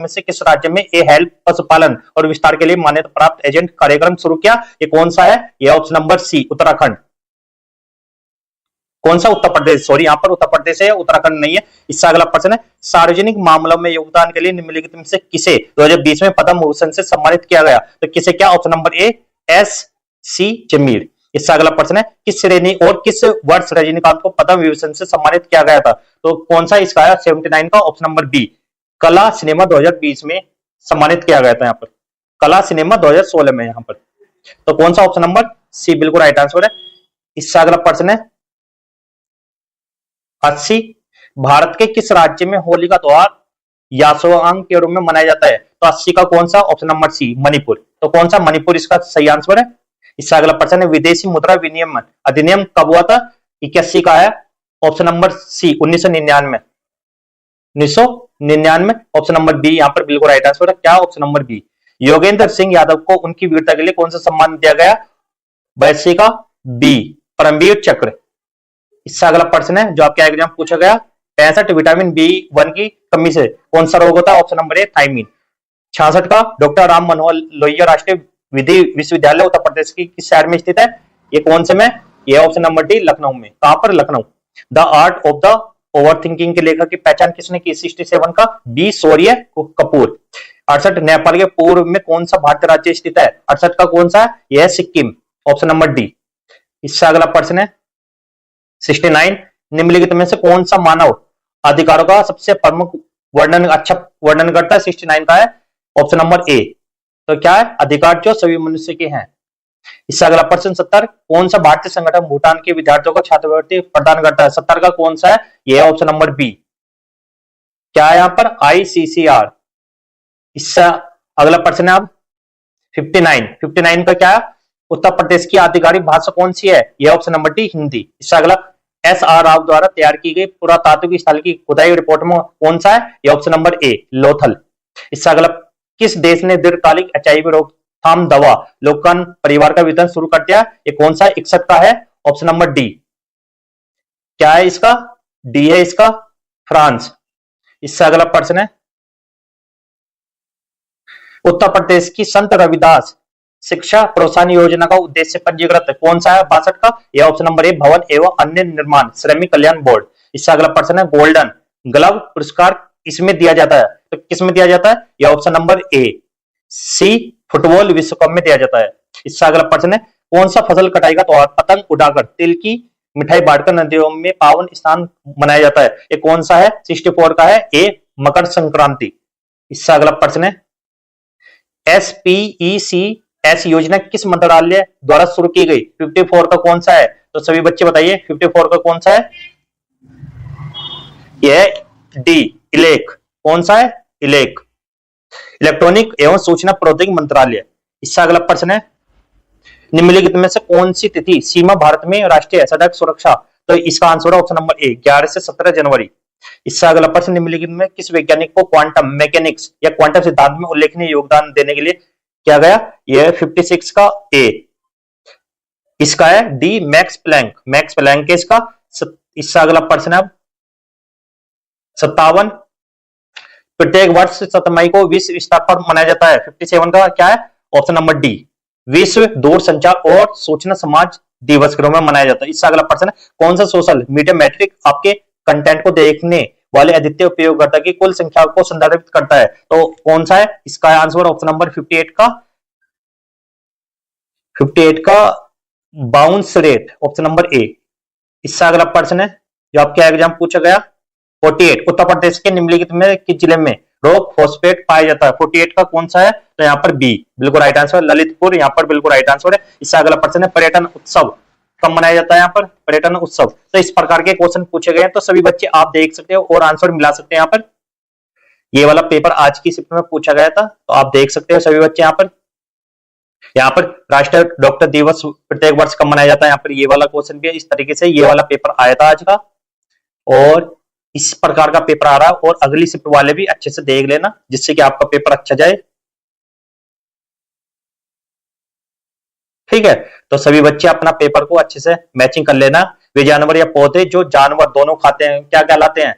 में से किस राज्य में ए हेल्प पशुपालन और विस्तार के लिए मान्यता प्राप्त एजेंट कार्यक्रम शुरू किया? ये कौन सा है? ये ऑप्शन नंबर सी उत्तराखंड। कौन सा? उत्तर प्रदेश। सॉरी, यहां पर उत्तर प्रदेश है, उत्तराखंड नहीं है। इससे अगला प्रश्न है, सार्वजनिक मामलों में योगदान के लिए निम्नलिखित में से किसे 2020 में पद्म भूषण से सम्मानित किया गया? तो किसे क्या? Option number A S C Jamir. इससे अगला प्रश्न है, किस श्रेणी और किस वर्ष रजनीकांत को पद्म विभूषण से सम्मानित किया गया था? तो कौन सा इसका है? 79 का ऑप्शन नंबर बी कला सिनेमा 2020 में सम्मानित किया गया था। यहाँ पर कला सिनेमा 2016 में यहाँ पर। तो कौन सा? ऑप्शन नंबर सी बिल्कुल राइट आंसर है। इससे अगला प्रश्न है 80 भारत के किस राज्य में होली का त्योहार यासोआंग के रूप में मनाया जाता है? तो 80 का कौन सा? Option number C Manipur. तो कौन सा? मणिपुर इसका सही आंसर है। इससे अगला प्रश्न है, विदेशी मुद्रा विनिमय अधिनियम कब हुआ था? 81 का है option number C 1999। 1999 option number B यहां पर बिल्कुल राइट आंसर है। क्या? Option number B. Yogendra Singh Yadav को उनकी वीरता के लिए कौन सा सम्मान दिया गया? वैसे का बी परमवीर चक्र। इससे अगला प्रश्न है जो आपके एग्जाम पूछा गया, 65 विटामिन B1 की कमी से कौन सा रोग होता है? ऑप्शन नंबर ए थायमीन। 66 का डॉक्टर राम मनोहर लोहिया राष्ट्रीय विधि विश्वविद्यालय उत्तर प्रदेश की किस शहर में स्थित है? ये कौन से में? ये ऑप्शन नंबर डी लखनऊ में। कहां पर? Lucknow. The art of the over thinking के लेखक की पहचान किसने की? 67 का बी शौर्य कपूर। 68 नेपाल के पूर्व में कौन सा भारतीय राज्य स्थित है? 68 का कौन सा है? यह सिक्किम। Option number D. इससे अगला प्रश्न है 69 निम्नलिखित में से कौन सा मानव अधिकारों का सबसे प्रमुख अच्छा वर्णन करता है? 69 का है ऑप्शन नंबर ए। तो क्या है? अधिकार जो सभी मनुष्य के हैं। इससे अगला प्रश्न 70 कौन सा भारतीय संगठन भूटान के विद्यार्थियों को छात्रवृत्ति प्रदान करता है? 70 का कौन सा है? यह ऑप्शन नंबर बी। क्या है यहां पर? ICCR। इससे अगला प्रश्न है अब 59 का क्या है? उत्तर प्रदेश की आधिकारिक भाषा कौन सी है? यह ऑप्शन नंबर डी हिंदी। इससे अगला SR राव द्वारा तैयार की गई पुरातात्विक स्थल की खुदाई रिपोर्ट में कौन सा है? यह ऑप्शन नंबर ए लोथल। इससे अगला किस देश ने दीर्घकालिक HIV रोकथाम दवा लोकन परिवार का वितरण शुरू कर दिया? ये कौन सा? 61 का है ऑप्शन नंबर डी। क्या है इसका? डी है इसका फ्रांस। इससे अगला प्रश्न है उत्तर प्रदेश की संत रविदास शिक्षा प्रोत्साहन योजना का उद्देश्य पंजीकृत कौन सा है? 62 का। यह ऑप्शन नंबर ए भवन एवं अन्य निर्माण श्रमिक कल्याण बोर्ड। इससे अगला प्रश्न है गोल्डन ग्लव पुरस्कार इसमें दिया जाता है? तो किसमें दिया जाता है? यह option number A C football विश्व कप में दिया जाता है। इससे अगला प्रश्न है कौन सा फसल कटाई का त्योहार पतंग उड़ाकर तिल की मिठाई बांटकर नदियों में पावन स्नान मनाया जाता है? ये कौन सा है? 64 का है ए मकर संक्रांति। इससे अगला प्रश्न है SPECS योजना किस मंत्रालय द्वारा शुरू की गई? 54 का कौन सा है? तो सभी बच्चे बताइए 54 का कौन सा है? यह डी इलेक। कौन सा है? इलेक इलेक्ट्रॉनिक एवं सूचना प्रौद्योगिकी मंत्रालय। इससे अगला प्रश्न है निम्नलिखित में से कौन सी तिथि सीमा भारत में राष्ट्रीय सड़क सुरक्षा? तो इसका आंसर है ऑप्शन नंबर ए 11 से 17 जनवरी। इससे अगला प्रश्न निम्नलिखित में किस वैज्ञानिक को क्वांटम मैकेनिक्स या क्वांटम सिद्धांत में उल्लेखनीय योगदान देने के लिए किया गया? यह 56 का ए। इसका है D Max Planck. Max Planck है इसका। इससे अगला प्रश्न है 57 प्रत्येक वर्ष 7 मई को विश्व स्तर पर मनाया जाता है? 57 का क्या है? ऑप्शन नंबर डी विश्व दूरसंचार और सूचना समाज दिवस के रूप में मनाया जाता है। इससे अगला प्रश्न है कौन सा सोशल मीडिया मैट्रिक आपके कंटेंट को देखने वाले अधिकतर उपयोगकर्ता की कुल संख्या को संदर्भित करता है? तो कौन सा है? इसका आंसर ऑप्शन नंबर 58 का बाउंस रेट। ऑप्शन नंबर ए। इससे अगला प्रश्न है जो आपके एग्जाम पूछा गया 48 उत्तर प्रदेश के निम्नलिखित में किस जिले में रॉक फॉस्फेट पाया जाता है? 48 का कौन सा है? तो यहाँ पर बी बिल्कुल राइट आंसर। ललितपुर यहाँ पर बिल्कुल राइट आंसर है। इससे अगला प्रश्न है पर्यटन उत्सव कब मनाया जाता है? यहाँ पर पर्यटन उत्सव। तो इस प्रकार के क्वेश्चन पूछे गए हैं, तो सभी बच्चे आप देख सकते हो और आंसर मिला सकते हैं। यहाँ पर ये वाला पेपर आज की शिफ्ट में पूछा गया था, तो आप देख सकते हो सभी बच्चे। यहाँ पर राष्ट्रीय डॉक्टर दिवस प्रत्येक वर्ष कब मनाया जाता है? यहाँ पर ये वाला क्वेश्चन भी है। इस तरीके से ये वाला पेपर आया था आज का, और इस प्रकार का पेपर आ रहा है। और अगली शिफ्ट वाले भी अच्छे से देख लेना, जिससे कि आपका पेपर अच्छा जाए। ठीक है, तो सभी बच्चे अपना पेपर को अच्छे से मैचिंग कर लेना। वे जानवर या पौधे जो जानवर दोनों खाते हैं क्या कहलाते हैं?